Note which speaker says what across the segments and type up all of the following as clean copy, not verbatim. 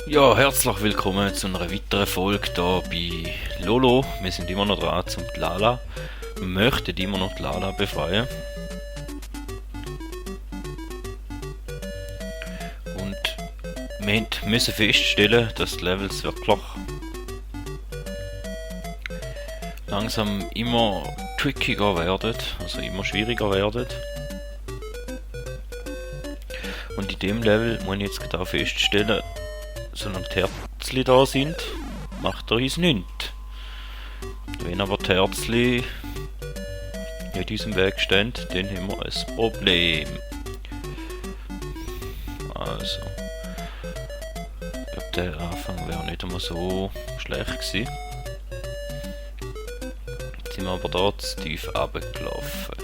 Speaker 1: Ja, herzlich willkommen zu einer weiteren Folge hier bei Lolo. Wir sind immer noch dran zum die Lala. Wir möchten immer noch die Lala befreien. Und wir müssen feststellen, dass die Levels wirklich langsam immer trickiger werden, also immer schwieriger werden. Und in dem Level muss ich jetzt gerade auch feststellen, solange die Herzli da sind, macht er uns nichts. Wenn aber die Herzli in diesem Weg stehen, dann haben wir ein Problem. Also, ich glaube, der Anfang wäre nicht einmal so schlecht gewesen. Jetzt sind wir aber da zu tief runtergelaufen.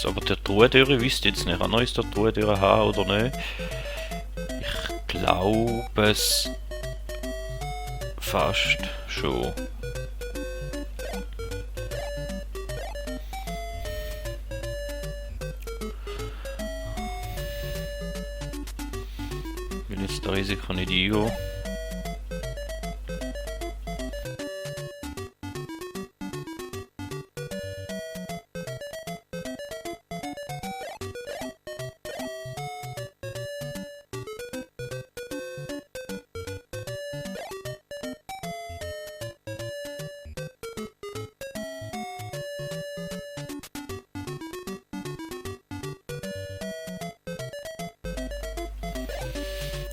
Speaker 1: Aber der Truhetüre wisst jetzt nicht, kann er uns der Truhetüre haben oder nicht? Ich glaube es fast schon. Ich will jetzt das Risiko nicht eingehen.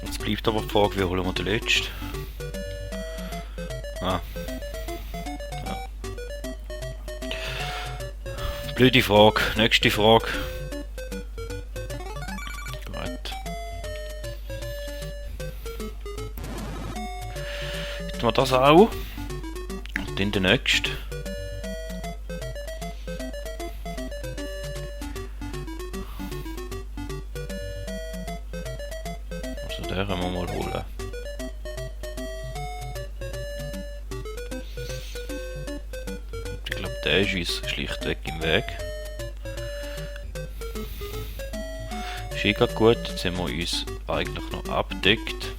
Speaker 1: Jetzt bleibt aber die Frage, wie holen wir den letzten? Ja. Blöde Frage. Nächste Frage. Gut. Jetzt mal das auch. Und dann den nächsten. Also den können wir mal holen. Ich glaube, der ist uns schlichtweg im Weg. Ist eh grad gut, jetzt haben wir uns eigentlich noch abdeckt.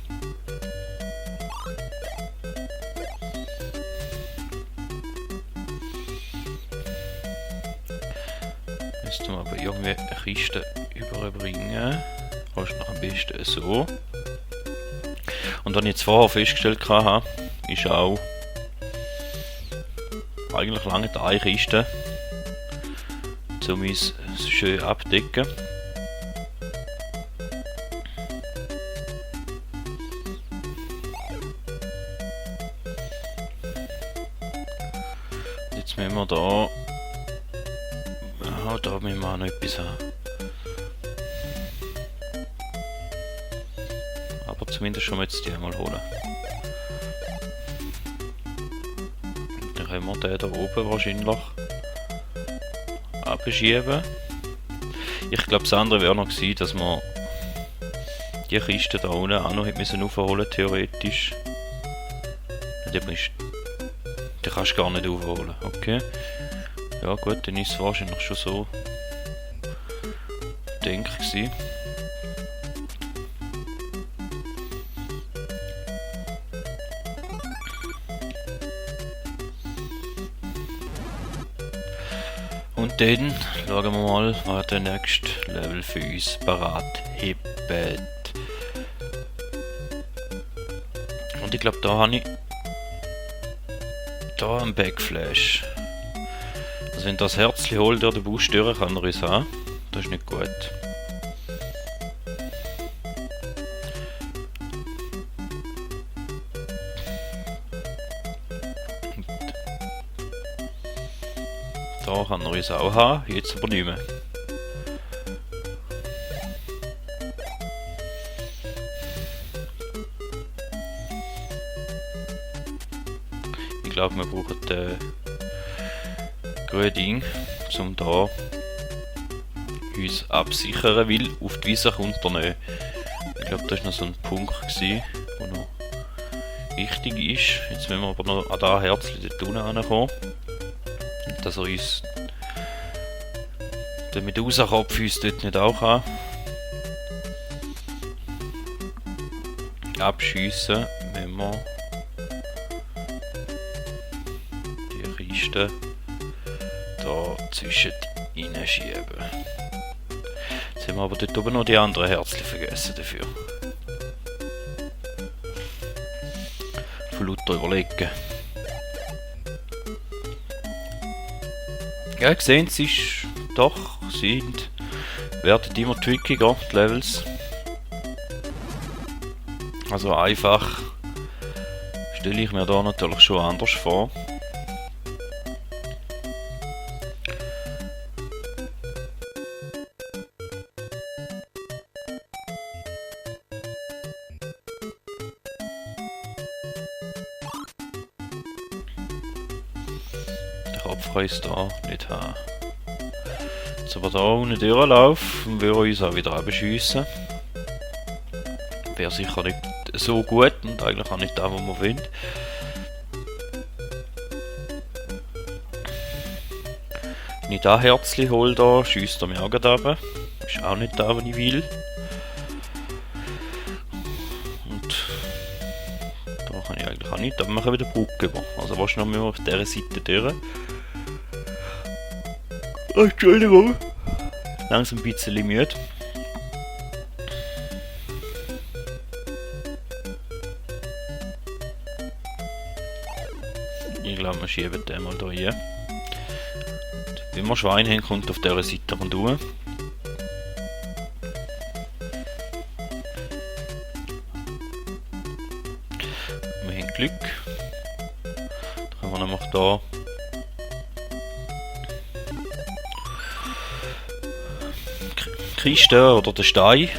Speaker 1: Müssten wir aber irgendwie eine Kiste überbringen. Fast noch am besten so. Und was ich jetzt vorher festgestellt habe, ist auch eigentlich lange die eine Kiste, um uns schön abdecken. Jetzt müssen wir da, ja, da müssen wir auch noch etwas haben. Aber zumindest schon mal jetzt die einmal holen. Dann können wir den da oben wahrscheinlich abschieben. Ich glaube, das andere wäre noch gewesen, dass wir die Kiste da unten auch noch hätten aufholen müssen, theoretisch. Den kannst du gar nicht aufholen, okay. Ja gut, dann ist es wahrscheinlich schon so denke ich. Und dann schauen wir mal, was der nächste Level für uns parat hebt. Und ich glaube, da habe ich da einen Backflash. Also wenn das Herzli holt, der den Bus stören kann er uns haben. Das ist nicht gut. Da kann er uns auch haben, jetzt aber nicht mehr. Ich glaube, wir brauchen den grünen Ding, um da uns absichern, weil auf die Wiese kommt er nicht. Ich glaube, das war noch so ein Punkt, wo noch wichtig ist, jetzt müssen wir aber noch an das Herzchen dort unten ankommen, dass er uns der Medusa-Kopf uns dort nicht auch kann abschiessen, wenn wir die Kiste da zwischen reinschieben. Jetzt haben wir aber dort oben noch die anderen Herzchen vergessen dafür. Von lauter überlegen. Ja, ihr seht, es ist doch, werden immer trickiger, die Levels. Also einfach stelle ich mir da natürlich schon anders vor. Den Kopf kann ich da nicht haben. Jetzt aber da unten durchlaufen, wir uns auch wieder abschiessen. Wäre sicher nicht so gut und eigentlich auch nicht das, was man will. Wenn ich das Herzchen hole, da schiesst er mich auch gerade runter. Ist auch nicht das, was ich will. Und da kann ich eigentlich auch nicht, aber wir machen wieder Brücke über. Also wahrscheinlich noch auf dieser Seite durch. Oh, Entschuldigung. Langsam ein bisschen müde. Ich glaube, wir schieben den mal hier rein. Wenn wir Schwein haben, kommt auf dieser Seite rundherum. Wir haben Glück. Dann können wir nämlich hier die Kiste oder den Stein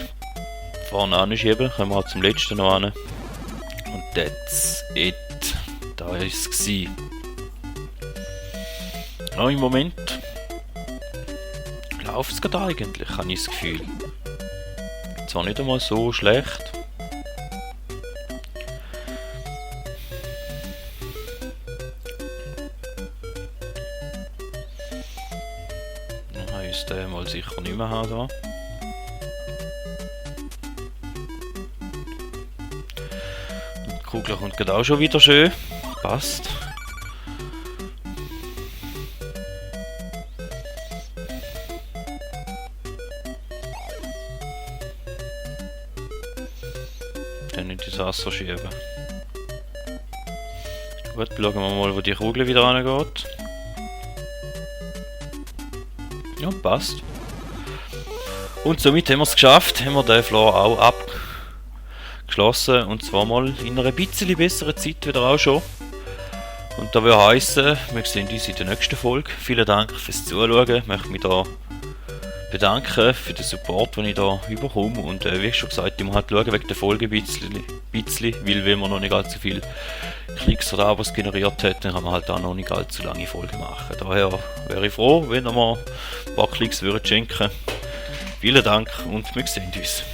Speaker 1: vorne anschieben. Können wir halt zum letzten noch hin. Und that's it. Da war es. Ja, im Moment läuft es gerade eigentlich, habe ich das Gefühl. Zwar nicht einmal so schlecht. Dann habe ich den mal sicher nicht mehr haben da. Die Kugel kommt gerade auch schon wieder schön. Passt. Dann in das Wasser schieben. Gut, schauen wir mal, wo die Kugel wieder rangeht. Ja, passt. Und somit haben wir es geschafft, haben wir den Floor auch abgeschlossen. Und zwar mal in einer bisschen besseren Zeit wieder auch schon. Und das würde heissen, wir sehen uns in der nächsten Folge. Vielen Dank fürs Zuschauen. Ich möchte mich da bedanken für den Support, den ich da bekomme. Und wie schon gesagt, ich muss halt schauen wegen der Folge ein bisschen, weil wenn man noch nicht allzu viel Klicks oder Abos generiert hat, dann kann man halt auch noch nicht allzu lange Folgen machen. Daher wäre ich froh, wenn ihr mir ein paar Klicks würdet schenken. Vielen Dank und wir sehen uns.